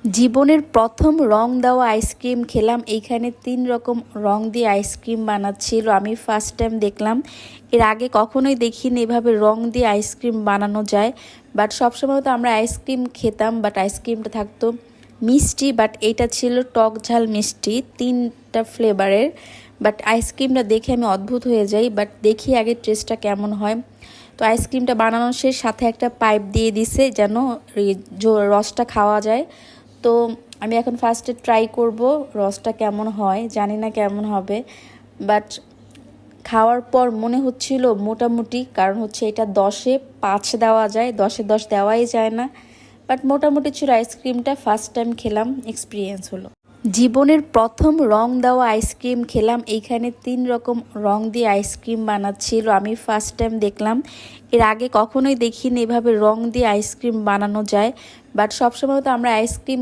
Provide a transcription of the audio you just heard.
জীবনের প্রথম রং দেওয়া আইসক্রিম খেলাম। এইখানে ৩ রকম রং দিয়ে আইসক্রিম বানাচ্ছিল। আমি ফার্স্ট টাইম দেখলাম। এর আগে কখনোই দেখিনি এভাবে রং দিয়ে আইসক্রিম বানানো যায়। বাট সবসময় তো আমরা আইসক্রিম খেতাম, বাট আইসক্রিমটা থাকতো মিষ্টি, বাট এইটা ছিল টক ঝাল মিষ্টি, 3টা ফ্লেভারের। বাট আইসক্রিমটা দেখে আমি অদ্ভুত হয়ে যাই, বাট দেখি আগে টেস্টটা কেমন হয়। তো আইসক্রিমটা বানানোর শেষ, সাথে একটা পাইপ দিয়ে দিছে যেন রসটা খাওয়া যায়। তো আমি এখন ফার্স্টে ট্রাই করব রসটা কেমন হয়, জানি না কেমন হবে। বাট খাওয়ার পর মনে হচ্ছিল মোটামুটি, কারণ হচ্ছে এটা 10-এ 5 দেওয়া যায়, 10-এ 10 দেওয়াই যায় না। বাট মোটামুটি ছিল আইসক্রিমটা। ফার্স্ট টাইম খেলাম, এক্সপিরিয়েন্স হলো। জীবনের প্রথম রং দেওয়া আইসক্রিম খেলাম। এইখানে 3 রকম রং দিয়ে আইসক্রিম বানাচ্ছিল। আমি ফার্স্ট টাইম দেখলাম। এর আগে কখনোই দেখিনি এভাবে রং দিয়ে আইসক্রিম বানানো যায়। বাট সবসময় তো আমরা আইসক্রিম